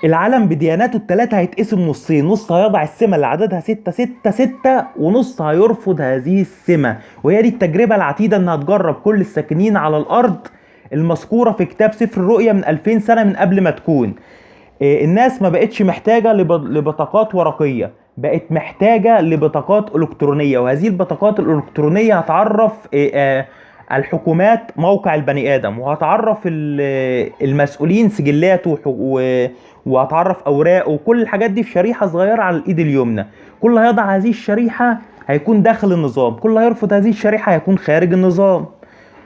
العالم بدياناته التلاتة هيتقسم نصين، نص هيضع السمة اللي عددها ستة ستة ستة، ونص هيرفض هذه السمة. وهي دي التجربة العتيدة انها تجرب كل الساكنين على الارض المذكورة في كتاب سفر الرؤيا من 2000 سنة من قبل ما تكون. الناس ما بقتش محتاجة لبطاقات ورقية، بقت محتاجة لبطاقات إلكترونية، وهذه البطاقات الإلكترونية هتعرف الحكومات موقع البني آدم، وهتعرف المسؤولين سجلاته وهتعرف أوراقه وكل الحاجات دي في شريحة صغيرة على الإيد اليمنى. كل هيضع هذه الشريحة هيكون داخل النظام، كل هيرفض هذه الشريحة هيكون خارج النظام.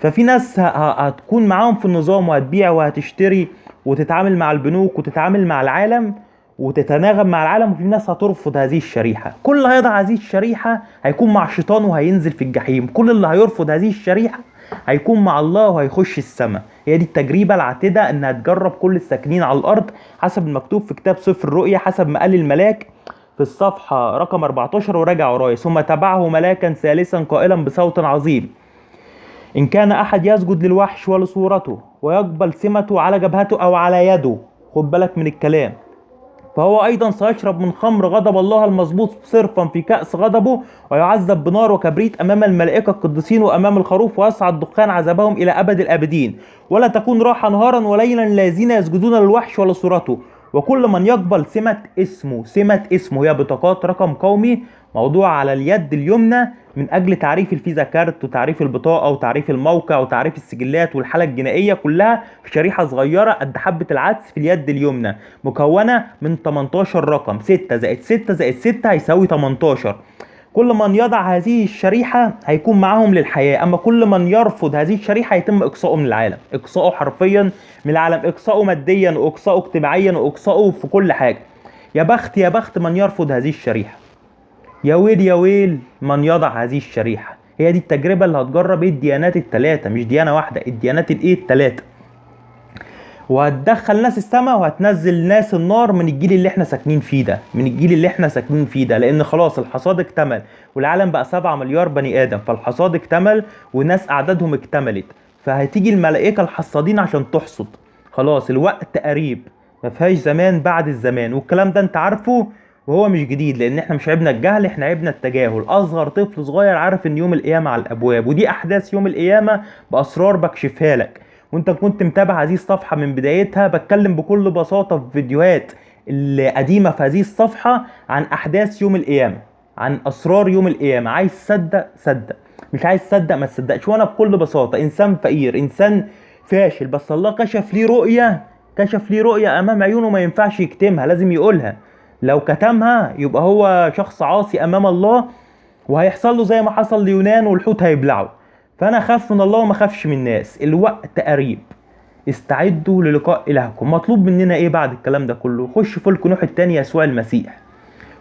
ففي ناس هتكون معاهم في النظام وهتبيع وهتشتري وتتعامل مع البنوك وتتعامل مع العالم وتتناغم مع العالم، وفي ناس هترفض هذه الشريحة. كل اللي هيضع هذه الشريحة هيكون مع الشيطان وهينزل في الجحيم، كل اللي هيرفض هذه الشريحة هيكون مع الله وهيخش السماء. هي دي التجربة العاتدة انها تجرب كل الساكنين على الارض حسب المكتوب في كتاب سفر الرؤيا، حسب ما قال الملاك في الصفحة رقم 14 وراجع ورايا: ثم تبعه ملاكا ثالثا قائلا بصوت عظيم: إن كان أحد يسجد للوحش ولصورته ويقبل سمته على جبهته أو على يده، خد بالك من الكلام، فهو أيضا سيشرب من خمر غضب الله المظبوط صرفا في كأس غضبه، ويعذب بنار وكبريت أمام الملائكة القديسين وأمام الخروف، ويصعد دخان عذابهم إلى أبد الآبدين، ولا تكون راحة نهارا وليلا الذين يسجدون للوحش ولصورته. وكل من يقبل سمة اسمه هي بطاقات رقم قومي موضوع على اليد اليمنى من اجل تعريف الفيزا كارت وتعريف البطاقه وتعريف الموقع وتعريف السجلات والحاله الجنائيه، كلها في شريحه صغيره قد حبه العدس في اليد اليمنى، مكونه من 18 رقم. 6 زائد 6 زائد 6 هيساوي 18. كل من يضع هذه الشريحه هيكون معاهم للحياه، اما كل من يرفض هذه الشريحه يتم اقصائه من العالم، اقصائه حرفيا من العالم، اقصائه ماديا واقصائه اجتماعيا واقصائه في كل حاجه. يا بخت يا بخت من يرفض هذه الشريحه، يا ويل يا ويل من يضع هذه الشريحة. هي دي التجربة اللي هتجرب ايه الديانات التلاتة، مش ديانة واحدة، الديانات الايه التلاتة، وهتدخل ناس السماء وهتنزل ناس النار من الجيل اللي احنا ساكنين فيه ده، من الجيل اللي احنا ساكنين فيه ده، لان خلاص الحصاد اكتمل والعالم بقى 7 مليار بني ادم، فالحصاد اكتمل والناس اعدادهم اكتملت، فهتيجي الملائكة الحصادين عشان تحصد. خلاص الوقت قريب، ما فيهاش زمان بعد الزمان، والكلام ده انت عارفه وهو مش جديد، لان احنا مش عيبنا الجهل، احنا عيبنا التجاهل. اصغر طفل صغير عارف ان يوم القيامة على الابواب، ودي احداث يوم القيامة باسرار بكشفها لك، وانت كنت متابع هذه الصفحة من بدايتها. بتكلم بكل بساطة في فيديوهات القديمة في هذه الصفحة عن احداث يوم القيامة، عن اسرار يوم القيامة. عايز تصدق صدق، مش عايز تصدق ما تصدقش. وانا بكل بساطة انسان فقير، انسان فاشل، بس الله كشف لي رؤية، كشف لي رؤية امام عيونه ما ينفعش يكتمها، لازم يقولها. لو كتمها يبقى هو شخص عاصي امام الله، وهيحصل له زي ما حصل ليونان والحوت هيبلعه. فانا اخاف من الله وما اخافش من الناس. الوقت قريب، استعدوا للقاء الهكم. مطلوب مننا ايه بعد الكلام ده كله؟ خش فلك نوح التاني يسوع المسيح.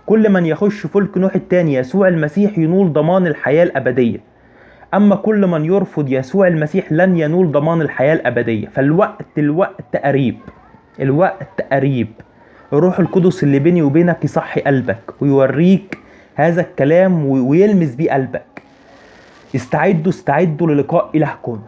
كل من يخش فلك نوح التاني يسوع المسيح ينول ضمان الحياة الابدية، اما كل من يرفض يسوع المسيح لن ينول ضمان الحياة الابدية. الوقت قريب، الوقت قريب. الروح القدس اللي بيني وبينك يصحي قلبك ويوريك هذا الكلام ويلمس بيه قلبك. استعدوا للقاء إلهكم.